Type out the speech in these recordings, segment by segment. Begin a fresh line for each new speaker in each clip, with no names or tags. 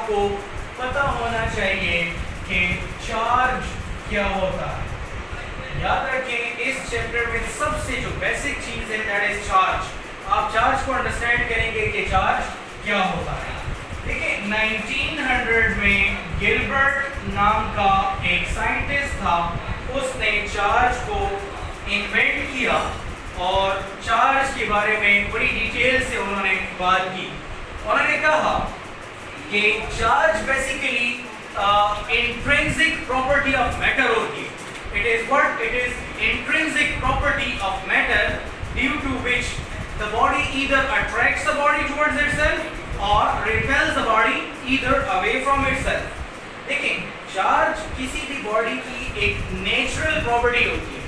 आपको पता होना चाहिए कि चार्ज क्या होता है। याद रखें इस चैप्टर में सबसे जो बेसिक चीज है दैट इज चार्ज। आप चार्ज को अंडरस्टैंड करेंगे कि चार्ज क्या होता है। देखिए 1900 में गिलबर्ट नाम का एक साइंटिस्ट था, उसने चार्ज को इन्वेंट किया और चार्ज के बारे में बड़ी डिटेल से उन्होंने बात की। उन्होंने कहा कि charge basically intrinsic property of matter होती है। It is what? It is intrinsic property of matter due to which the body either attracts the body towards itself or repels the body either away from itself. देखिए charge किसी भी body की एक natural property होती है।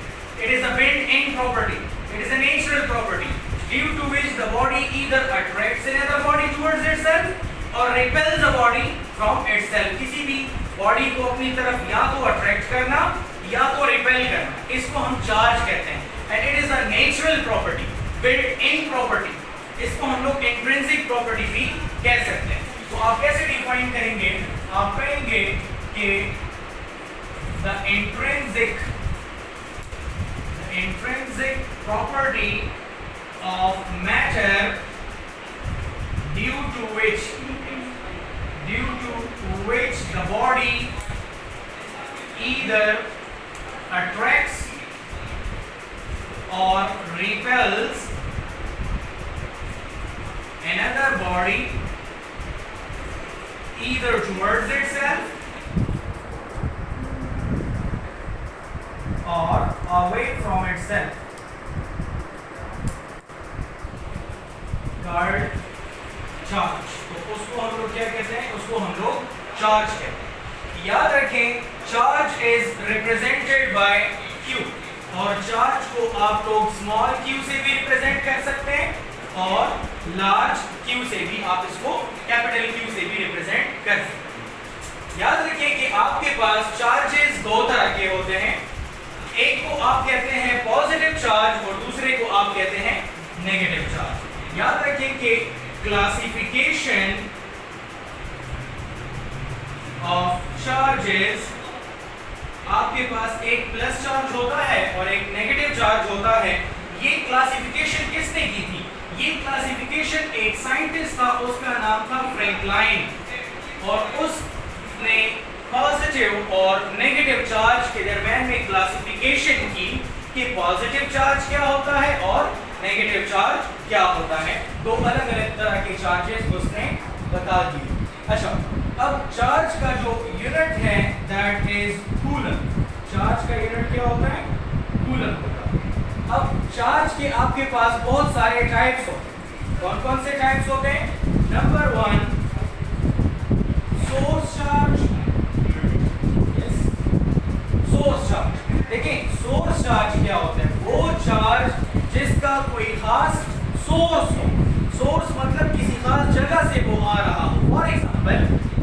It is a built-in property. It is a natural property due to which the body either attracts another body towards itself or repels the body from itself. किसी भी body को अपनी तरफ या तो अट्रैक्ट करना या तो रिपेल करना, इसको हम चार्ज कहते हैं। And it is a natural property, built in property. इसको हम लोग इंट्रिंसिक प्रॉपर्टी भी कह सकते हैं। तो आप कैसे डिफाइन करेंगे? आप कहेंगे कि the intrinsic property of matter due to which the body either attracts or repels another body either towards itself or away from itself. Called charge. तो उसको हम लोग क्या कहते हैं? उसको हम लोग चार्ज कहते हैं। याद रखें charge is represented by Q और चार्ज को आप लोग स्मॉल q से भी रिप्रेजेंट कर सकते हैं और लार्ज Q से भी, आप इसको कैपिटल Q से भी रिप्रेजेंट कर सकते हैं। याद रखें कि आपके पास चार्जेस दो तरह के होते हैं। एक को आप कहते हैं पॉजिटिव चार्ज और दूसरे को आप कहते हैं नेगेटिव चार्ज। याद रखें कि क्लासिफिकेशन ऑफ चार्जेस, आपके पास एक प्लस चार्ज होता है और एक नेगेटिव चार्ज होता है। ये क्लासिफिकेशन किसने की थी? ये क्लासिफिकेशन एक साइंटिस्ट था, उसका नाम था फ्रैंकलाइन, और उसने पॉजिटिव और नेगेटिव चार्ज के दरमियान में क्लासिफिकेशन की कि पॉजिटिव चार्ज क्या होता है और नेगेटिव चार्ज क्या होता है। दो अलग अलग तरह के चार्जेस उसने बता दिए। अच्छा, अब चार्ज का जो यूनिट है दैट इज कूलम। चार्ज का यूनिट क्या होता है? कूलम होता है। अब चार्ज के आपके पास बहुत सारे टाइप्स होते हैं। कौन कौन से टाइप्स होते हैं? Number 1 source charge. Yes, source charge. देखिए सोर्स चार्ज क्या होता है? वो चार्ज जिसका कोई खास सोर्स हो। सोर्स मतलब किसी खास जगह से वो आ रहा हो। फॉर एग्जांपल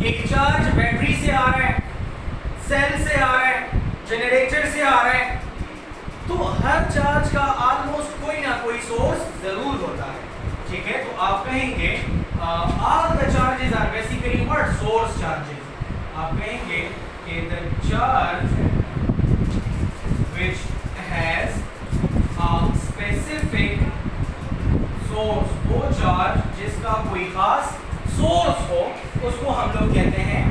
एक चार्ज बैटरी से आ रहा है, सेल से आ रहा है, जनरेटर से आ रहा है, तो हर चार्ज का ऑलमोस्ट कोई ना कोई सोर्स जरूर होता है। ठीक है, तो आप कहेंगे all the charges are basically what? Source charges. आप कहेंगे कि the charge which has a specific source, वो चार्ज जिसका कोई खास सोर्स हो, उसको हम लोग कहते हैं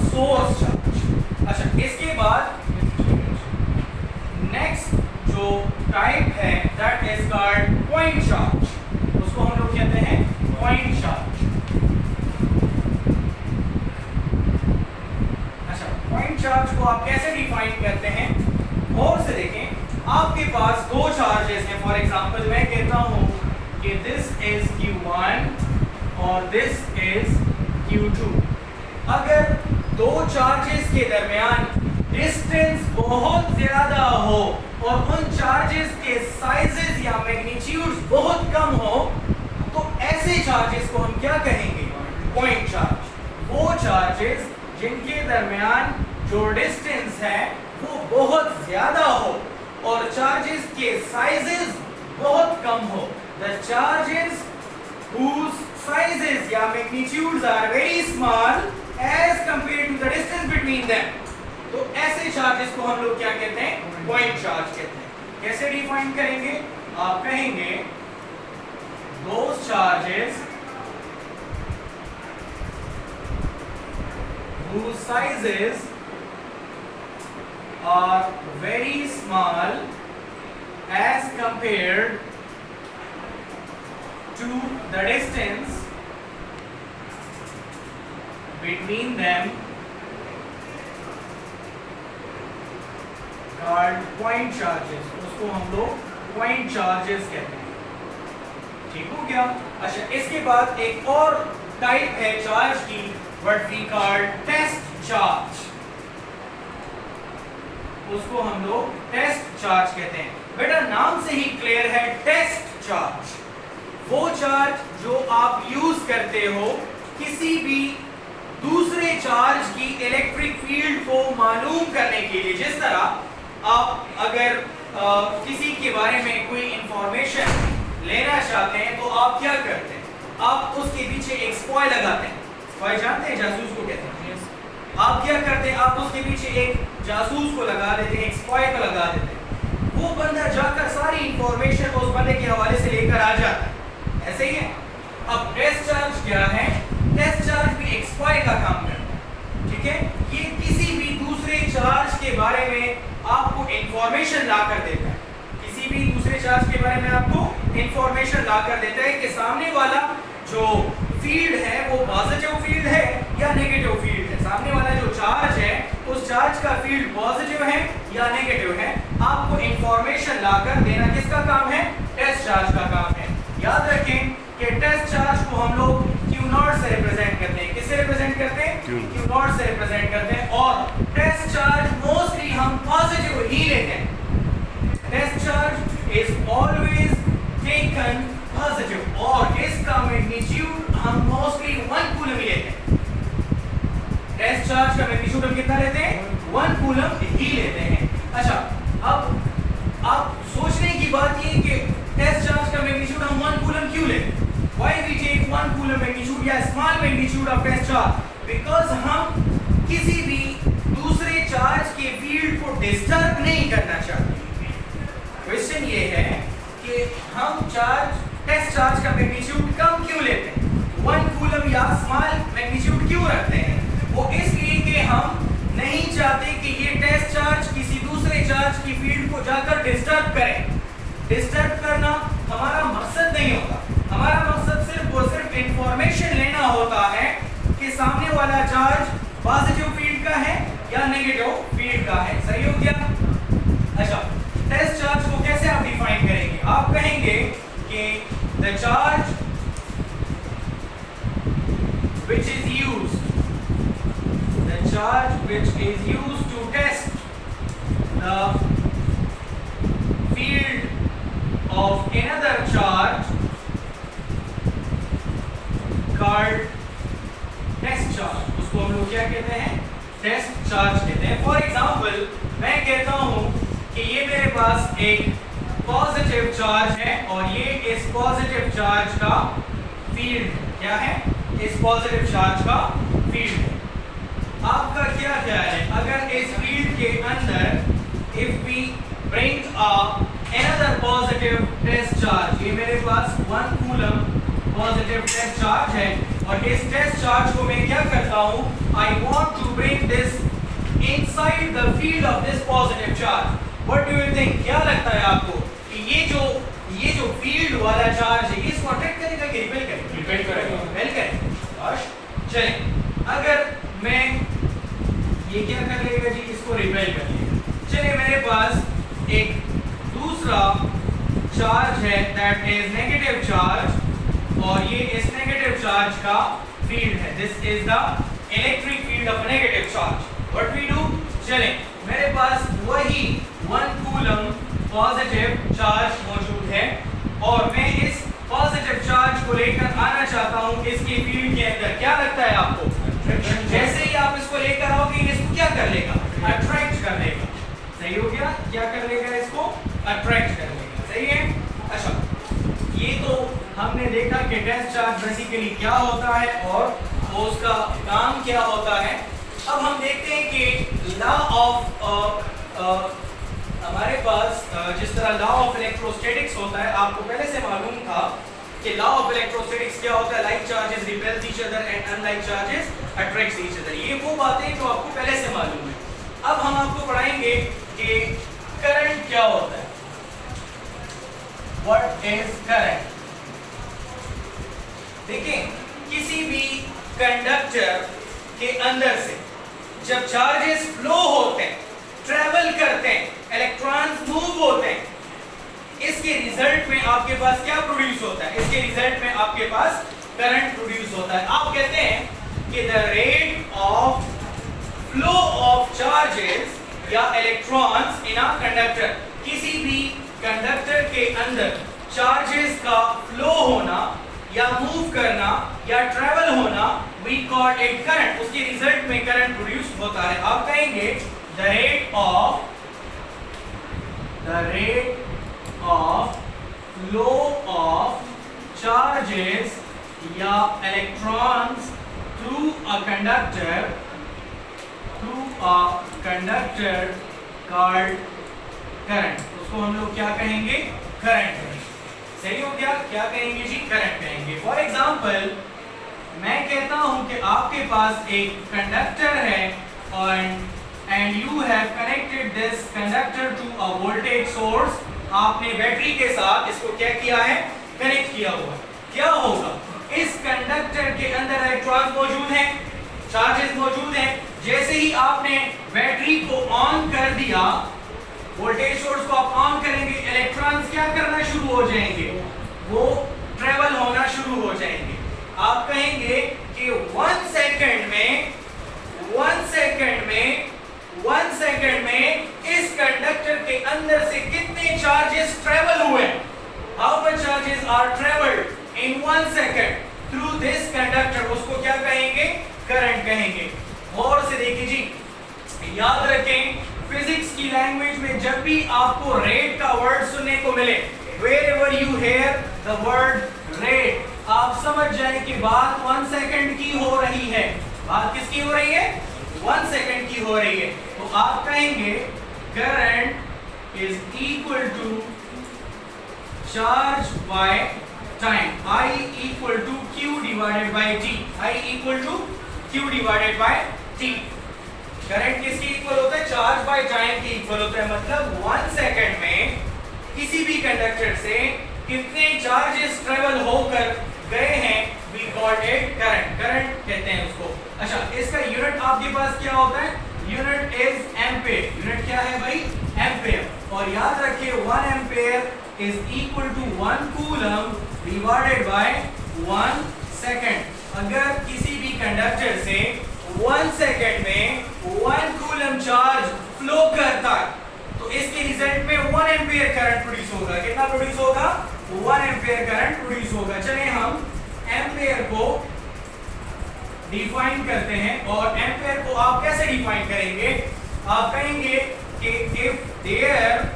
सोर्स चार्ज। अच्छा, इसके बाद नेक्स्ट जो टाइप है that is called point charge. उसको हम लोग कहते हैं पॉइंट चार्ज। अच्छा, पॉइंट चार्ज को आप कैसे डिफाइन करते हैं? और से देखें, आपके पास दो चार्जेस हैं। फॉर एग्जांपल मैं कहता हूं कि दिस इज Q1 और दिस इज Q2। अगर दो चार्जेस के दरमियान डिस्टेंस बहुत ज्यादा हो और उन चार्जेस के साइजेस या मैग्नीट्यूड्स बहुत कम हो, तो ऐसे चार्जेस को हम क्या कहेंगे? Point charge. वो चार्जेस जिनके दरमियान जो डिस्टेंस है वो बहुत ज्यादा हो और चार्जेस के साइजेस बहुत कम हो। The charges whose sizes या magnitudes are very small as compared to the distance between them. तो ऐसे चार्जेस को हम लोग क्या कहते हैं? पॉइंट चार्ज कहते हैं। कैसे डिफाइन करेंगे? आप कहेंगे those charges whose sizes are very small as compared to the distance between them called point charges. उसको हम लोग point charges कहते हैं। ठीक हो गया? अच्छा, इसके बाद एक और टाइप है चार्ज की, what we call test charge. उसको हम लोग टेस्ट चार्ज कहते हैं। बेटा नाम से ही क्लियर है, टेस्ट चार्ज वो चार्ज जो आप यूज करते हो किसी भी दूसरे चार्ज की इलेक्ट्रिक फील्ड को मालूम करने के लिए। जिस तरह आप अगर किसी के बारे में कोई इंफॉर्मेशन लेना चाहते हैं तो आप क्या करते हैं? आप उसके पीछे एक स्पॉय लगाते हैं। स्पॉय जानते हैं, जासूस को कहते हैं। आप क्या करते हैं? आप उसके पीछे एक जासूस को लगा देते हैं, एक स्पॉय को लगा देते हैं। वो बंदा जाकर सारी इंफॉर्मेशन उस बंदे के हवाले से लेकर आ जाता है। ऐसे ही है। अब टेस्ट चार्ज क्या है? टेस्ट चार्ज भी एक स्पॉय का काम करता है। ठीक है? ये किसी भी दूसरे चार्ज के बारे में आपको इंफॉर्मेशन लाकर देता है। किसी भी दूसरे चार्ज के बारे में आपको इंफॉर्मेशन लाकर देता है कि सामने वाला जो फील्ड है वो पॉजिटिव फील्ड है या नेगेटिव फील्ड है। सामने वाला जो चार्ज है उस चार्ज का फील्ड पॉजिटिव है या नेगेटिव है। आपको इंफॉर्मेशन लाकर देना किसका काम है? टेस्ट चार्ज का काम है। याद रखें कि टेस्ट चार्ज को हम लोग Q नॉट से रिप्रेजेंट करते हैं। किससे रिप्रेजेंट करते हैं? Q नॉट से रिप्रेजेंट करते हैं। और टेस्ट चार्ज मोस्टली हम पॉजिटिव ही लेते हैं। Test charge is always taken positive और इसका मैग्नीट्यूड हम मोस्टली 1 कूलम ही लेते हैं। टेस्ट चार्ज का मैग्नीट्यूड हम कितना लेते हैं? 1 कूलम ही लेते हैं। अच्छा, अब आप सोचने की बात ये कि टेस्ट चार्ज का मैग्नीट्यूड हम 1 कूलम क्यों लेते हैं? Why we take 1 coulomb magnitude या small magnitude of test charge? Because हम किसी भी दूसरे चार्ज के फील्ड को डिस्टर्ब नहीं करना चाहते। क्वेश्चन ये है कि हम टेस्ट चार्ज का मैग्नीट्यूड कम क्यों लेते हैं? 1 कूलम या स्मॉल मैग्नीट्यूड क्यों रखते हैं? वो इसलिए कि हम नहीं चाहते कि ये टेस्ट चार्ज किसी दूसरे चार्ज की फील्ड को जाकर डिस्टर्ब करे। डिस्टर्ब करना हमारा मकसद नहीं होता। हमारा मकसद सिर्फ और सिर्फ इंफॉर्मेशन लेना होता है कि सामने वाला चार्ज पॉजिटिव फील्ड का है या नेगेटिव फील्ड का है। सही हो गया? अच्छा, टेस्ट चार्ज को कैसे आप डिफाइन करेंगे? आप कहेंगे कि the charge which is used to test the field of another charge called test charge. उसको हम लोग क्या कहते हैं? टेस्ट चार्ज कहते हैं। फॉर एग्जांपल मैं कहता हूं कि ये मेरे पास एक पॉजिटिव चार्ज है और ये इस पॉजिटिव चार्ज का फील्ड क्या है? इस पॉजिटिव चार्ज का फील्ड है। आपका क्या ख्याल है अगर इस फील्ड के अंदर if we bring another positive test charge, ये मेरे पास 1 कूलम पॉजिटिव टेस्ट चार्ज है और इस टेस्ट चार्ज को मैं क्या करता हूं? I want to bring this inside the field of this positive charge. What do you think? क्या लगता है आपको कि ये जो फील्ड वाला चार्ज है इसको अट्रैक्ट करेगा कि रिपेल करेगा? रिपेल करेगा। रिपेल करेगा। चलिए, अगर मैं ये क्या कर लेगा जी? इसको रिपेल कर लेगा। चलिए, मेरे पास एक दूसरा चार्ज है दैट इज नेगेटिव चार्ज और ये इस नेगेटिव चार्ज का फील्ड है। This is the electric field of negative charge. What we do? चलें, मेरे पास वही 1 कूलम पॉजिटिव चार्ज मौजूद है और मैं इस पॉजिटिव चार्ज को लेकर आना चाहता हूं इसके फील्ड के अंदर। क्या लगता है आपको? जैसे ही आप इसको लेकर आओगे इसको क्या कर लेगा? अट्रैक्ट कर लेगा। सही हो गया? क्या कर लेगा? इसको अट्रैक्ट कर लेगा। सही है? अच्छा, ये तो हमने देखा कि टेस्ट चार्ज बेसिकली क्या होता है और वो उसका काम क्या होता है। अब हम देखते हैं कि लॉ ऑफ हमारे पास जिस तरह लॉ ऑफ इलेक्ट्रोस्टैटिक्स होता है, आपको पहले से मालूम था कि लॉ ऑफ इलेक्ट्रोस्टैटिक्स क्या होता है, like charges repels each other and unlike charges attracts each other. ये वो बातें जो आपको पहले से मालूम है। अब हम आपको पढ़ाएंगे कि करंट क्या होता है, व्हाट इज करंट। देखें, किसी भी कंडक्टर के अंदर से जब चार्जेस फ्लो होते हैं, ट्रेवल करते हैं, इलेक्ट्रॉन्स मूव होते हैं, इसके रिजल्ट में आपके पास क्या प्रोड्यूस होता है, इसके रिजल्ट में आपके पास करंट प्रोड्यूस होता है। आप कहते हैं कि the rate of flow of charges या इलेक्ट्रॉन्स इन अ कंडक्टर, किसी भी कंडक्टर के अंदर चार्जेस का फ्लो होना या मूव करना या ट्रेवल होना, वी कॉल इट करंट। उसके रिजल्ट में करंट प्रोड्यूस होता है। आप कहेंगे the rate of flow of charges या electrons through a conductor called current. उसको हम लोग क्या कहेंगे, करंट कहेंगे। सही हो गया, क्या कहेंगे जी, करंट कहेंगे। फॉर एग्जाम्पल, मैं कहता हूं कि आपके पास एक कंडक्टर है and you have connected this conductor to a voltage source. आपने बैटरी के साथ इसको क्या किया है, कनेक्ट किया हुआ है। क्या होगा, इस कंडक्टर के अंदर इलेक्ट्रॉन मौजूद हैं, चार्जेस मौजूद हैं। जैसे ही आपने बैटरी को ऑन कर दिया, वोल्टेज सोर्स को आप ऑन करेंगे, इलेक्ट्रॉन्स क्या करना शुरू हो जाएंगे, वो ट्रेवल होना शुरू हो जाएंगे। आप कहेंगे कि 1 सेकंड में इस कंडक्टर के अंदर से कितने चार्जेस ट्रेवल हुए, how much charges are travelled in 1 second through this conductor, उसको क्या कहेंगे, करंट कहेंगे। और से देखिए जी, याद रखें, फिजिक्स की लैंग्वेज में जब भी आपको रेट का वर्ड सुनने को मिले, wherever you hear the word rate, आप समझ जाएं कि बात 1 सेकंड की हो रही है। बात किसकी हो रही है, 1 सेकंड की हो रही है। तो आप कहेंगे current is equal to charge by time, I equal to Q divided by T, I equal to Q divided by T। Current किसकी इक्वल होता है, चार्ज बाय टाइम की इक्वल होता है। मतलब 1 सेकंड में किसी भी कंडक्टर से कितने चार्जेस ट्रेवल होकर गए हैं, we called it current, current कहते हैं उसको। अच्छा, इसका यूनिट आपके पास क्या होता है, यूनिट इज एम्पेयर। यूनिट क्या है भाई, एम्पेयर। और याद रखिए 1 ampere is equal to 1 coulomb divided by 1 second. अगर किसी भी कंडक्टर से 1 सेकंड में 1 कूलम चार्ज फ्लो करता है, तो इसके रिजल्ट में 1 एम्पियर करंट प्रोड्यूस होगा। कितना प्रोड्यूस होगा, 1 एम्पियर करंट प्रोड्यूस होगा। चलिए हम एम्पियर को डिफाइन करते हैं। और एम्पियर को आप कैसे डिफाइन करेंगे, आप कहेंगे कि if there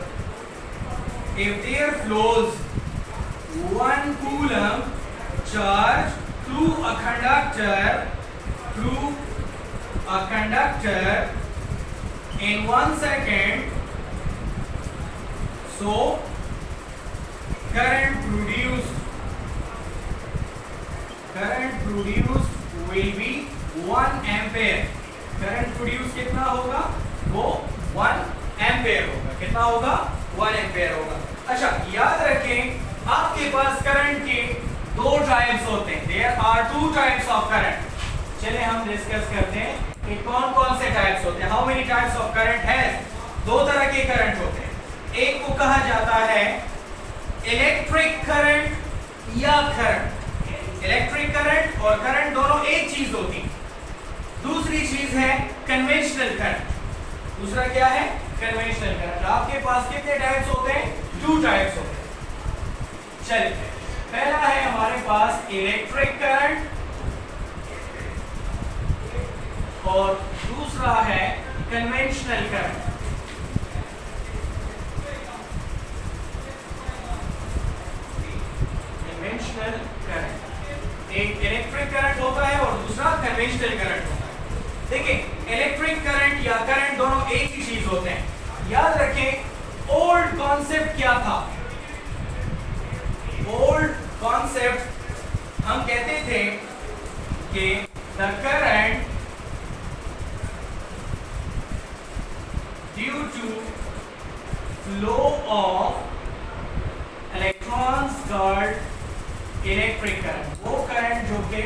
flows 1 coulomb charge through a conductor in 1 second, so current produced will be 1 ampere। Current produce कितना होगा, वो 1 एम्पेयर होगा। कितना होगा, 1 एम्पेयर होगा। अच्छा, याद रखें आपके पास करंट के 2 टाइप्स होते हैं। There are 2 types of current. चलिए हम डिस्कस करते हैं कि कौन कौन से टाइप्स होते हैं। How many types of current है, 2 तरह के करंट होते हैं। एक को कहा जाता है इलेक्ट्रिक करंट या करंट। इलेक्ट्रिक करंट और करंट दोनों एक चीज होती है। दूसरी चीज है कन्वेंशनल करंट। दूसरा क्या है, कन्वेंशनल करंट। आपके पास कितने टाइप्स होते हैं, 2 टाइप्स होते हैं। चलिए, पहला है हमारे पास इलेक्ट्रिक करंट और दूसरा है कन्वेंशनल करंट। कन्वेंशनल करंट, एक इलेक्ट्रिक करंट होता है और दूसरा कन्वेंशनल करंट होता है। देखिए इलेक्ट्रिक करंट या करंट दोनों एक ही चीज होते हैं। याद रखें ओल्ड कॉन्सेप्ट क्या था। ओल्ड कॉन्सेप्ट हम कहते थे कि the current due to flow of electrons called electric current. वो करंट जो कि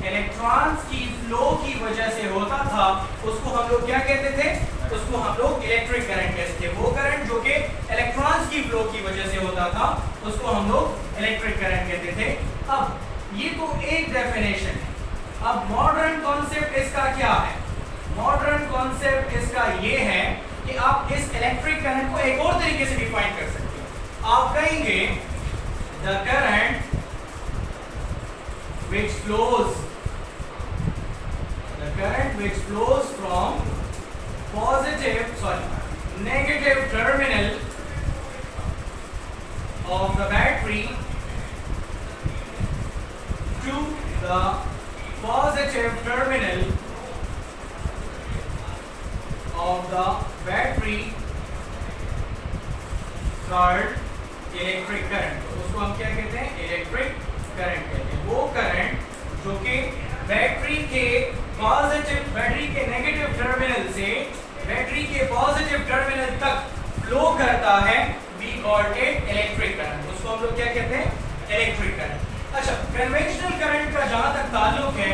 इलेक्ट्रॉन्स की फ्लो की वजह से होता था उसको हम लोग क्या कहते थे, उसको हम लोग इलेक्ट्रिक करंट कहते थे। वो करंट जो कि इलेक्ट्रॉन्स की फ्लो की वजह से होता था उसको हम लोग इलेक्ट्रिक करंट कहते थे। अब ये तो एक डेफिनेशन है। अब मॉडर्न कॉन्सेप्ट इसका क्या है? मॉडर्न कॉन्सेप्ट इसका ये है कि आप इस इलेक्ट्रिक करंट को एक और तरीके से डिफाइन कर सकते हो। आप कहेंगे the current which flows from negative terminal of the battery to the positive terminal of the battery called electric current। तो उसको हम क्या कहते हैं? इलेक्ट्रिक करंट कहते हैं। वो करंट जो कि बैटरी के नेगेटिव टर्मिनल से बैटरी के पॉजिटिव टर्मिनल तक फ्लो करता है, we called it electric current. उसको हम लोग क्या कहते हैं? Electric current. अच्छा, कन्वेंशनल करंट का जहां तक ताल्लुक है,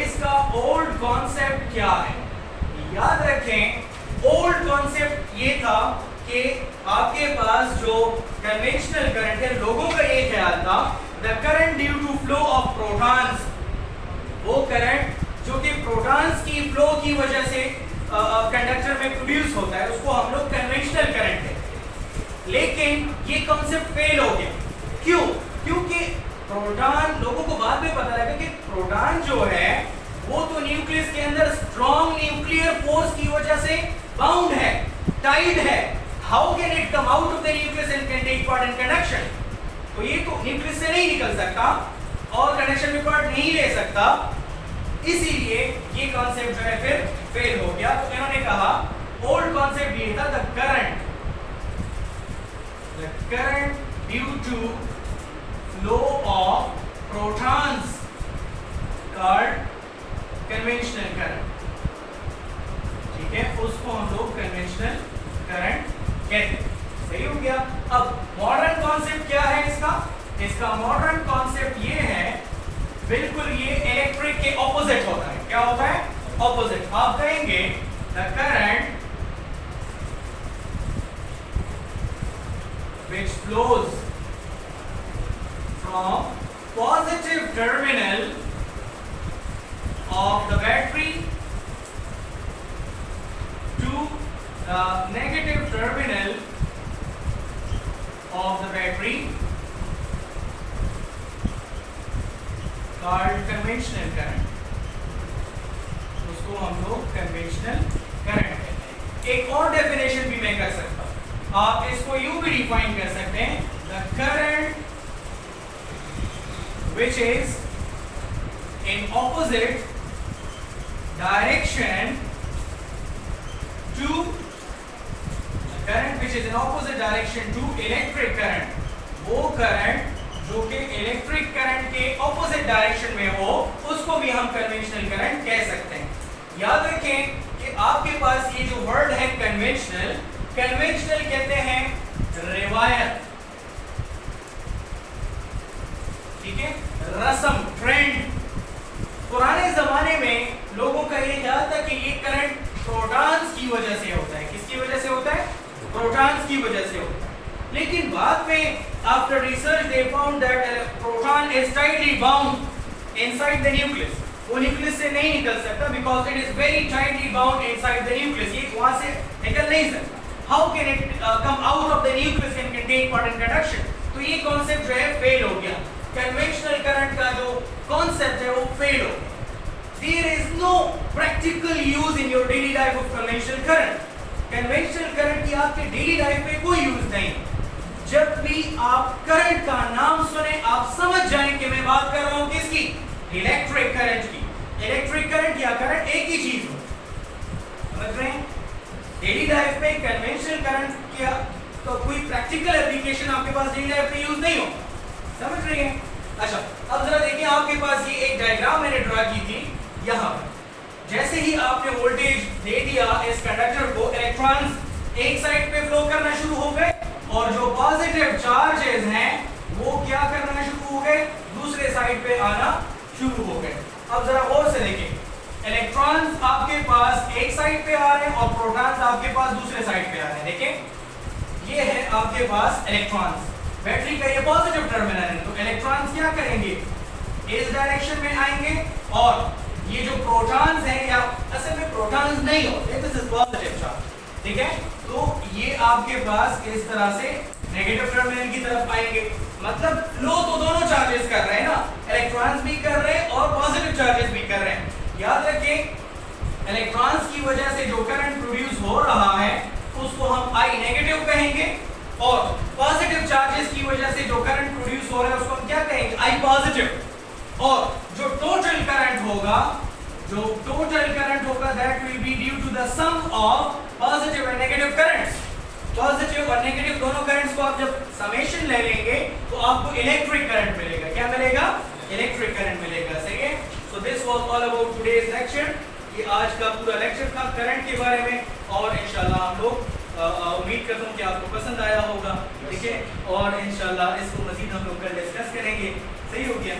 इसका ओल्ड कॉन्सेप्ट क्या है? याद रखें ओल्ड कॉन्सेप्ट ये था कि आपके पास जो कन्वेंशनल करंट है, लोगों का ये ख्याल था the current due to flow of protons, वो करंट जो कि प्रोटॉन्स की फ्लो की वजह से कंडक्टर में प्रोड्यूस होता है उसको हम लोग कन्वेंशनल करंट कहते हैं। लेकिन ये कॉन्सेप्ट फेल हो गया। क्यों? क्योंकि प्रोटॉन, लोगों को बाद में पता लगा कि प्रोटॉन जो है वो तो न्यूक्लियस के अंदर स्ट्रॉन्ग न्यूक्लियर फोर्स की वजह से बाउंड है, टाइड है। How can it come out of the nucleus and can take part in conduction? तो ये तो न्यूक्लियस से नहीं निकल सकता और कंडक्शन में पार्ट नहीं ले सकता, इसीलिए ये कॉन्सेप्ट जो है फिर फेल हो गया। तो इन्होंने कहा ओल्ड कॉन्सेप्ट ये था the current due to flow of protons called conventional current. ठीक है, उसको हम लोग कन्वेंशनल करंट कहते हैं। सही हो गया। अब मॉडर्न कॉन्सेप्ट क्या है इसका? इसका मॉडर्न कॉन्सेप्ट ये है, बिल्कुल ये इलेक्ट्रिक के ऑपोजिट होता है। क्या होता है? ऑपोजिट। आप कहेंगे the current which flows from positive terminal of the battery to the negative terminal of the battery called conventional current। उसको हम लोग conventional current कहते हैं। एक और डेफिनेशन भी मैं कर सकता हूँ, आप इसको यूं भी डिफाइन कर सकते हैं the current which is in opposite direction to current which is in opposite direction to electric current। वो करंट जो कि इलेक्ट्रिक करंट के ऑपोजिट डायरेक्शन में हो उसको भी हम कन्वेंशनल करंट कह सकते हैं। याद रखें कि आपके पास ये जो वर्ड है कन्वेंशनल, कन्वेंशनल कहते हैं रिवायत, ठीक है, रस्म, ट्रेंड। पुराने जमाने में लोगों का ये ख्याल था कि ये करंट प्रोटॉन्स की वजह से होता है। किसकी वजह से होता है? प्रोटॉन्स की वजह से होता है। लेकिन बाद में after research they found that proton is tightly bound inside the nucleus. वो न्यूक्लियस से नहीं निकल सकता because it is very tightly bound inside the nucleus. ये वहां से निकल नहीं सकता। How can it come out of the nucleus and can take part in conduction? तो ये कॉन्सेप्ट जो है फेल हो गया। कन्वेंशनल करंट का जो कॉन्सेप्ट है वो फेल हो गया। There is no practical use in your daily life of conventional current। Conventional current की आपके डेली लाइफ में कोई यूज नहीं। जब भी आप करंट का नाम सुने आप समझ जाएं कि मैं बात कर रहा हूं किसकी? इलेक्ट्रिक करंट की। इलेक्ट्रिक करंट या करंट एक ही चीज हो, समझ रहे हैं? डेली लाइफ में कन्वेंशनल करंट क्या तो कोई प्रैक्टिकल एप्लीकेशन आपके पास डेली लाइफ में यूज नहीं होगा, समझ रहे हैं? अच्छा, अब जरा देखिए आपके पास ये एक डायग्राम मैंने ड्रा की थी यहाँ पर। जैसे ही आपने वोल्टेज दे दिया इस कंडक्टर को, इलेक्ट्रॉन्स एक साइड पे फ्लो करना शुरू हो गए और जो पॉजिटिव चार्जेस हैं वो क्या करना शुरू हो गए, दूसरे साइड पे आना शुरू हो गए। अब जरा गौर से देखिए, इलेक्ट्रॉन्स आपके पास एक साइड पे आ रहे हैं और प्रोटॉन्स आपके पास दूसरे साइड पे आ रहे हैं। देखिए ये है आपके पास इलेक्ट्रॉन्स, बैटरी का ये पॉजिटिव टर्मिनल है, तो इलेक्ट्रॉन्स क्या करेंगे, इस डायरेक्शन में आएंगे और ये जो प्रोटॉन्स हैं या असल में प्रोटॉन्स नहीं होते, दिस इज पॉजिटिव चार्ज, ठीक है, तो ये आपके पास इस तरह से नेगेटिव टर्मिनल की तरफ आएंगे। मतलब लो तो दोनों चार्जेस कर रहे हैं ना, इलेक्ट्रॉन्स भी कर रहे हैं और पॉजिटिव चार्जेस भी कर रहे हैं। याद रखें इलेक्ट्रॉन्स की वजह से जो करंट प्रोड्यूस हो रहा है उसको हम आई नेगेटिव कहेंगे और पॉजिटिव चार्जेस की वजह से जो करंट प्रोड्यूस हो रहा है उसको हम क्या कहेंगे, आई पॉजिटिव। और जो टोटल करंट होगा that will be due to the sum of positive and negative currents. Positive और नेगेटिव दोनों करंट्स को आप जब समेशन ले लेंगे तो आपको इलेक्ट्रिक करंट मिलेगा। क्या मिलेगा, इलेक्ट्रिक करंट मिलेगा, सही है। So this was all about today's lecture, ये आज का पूरा लेक्चर था करंट के बारे में और इंशाल्लाह हम लोग उम्मीद करता हूँ कि आपको पसंद आया होगा, ठीक है, और इंशाल्लाह इसको मजीद हम लोग कल डिस्कस करेंगे, सही हो गया।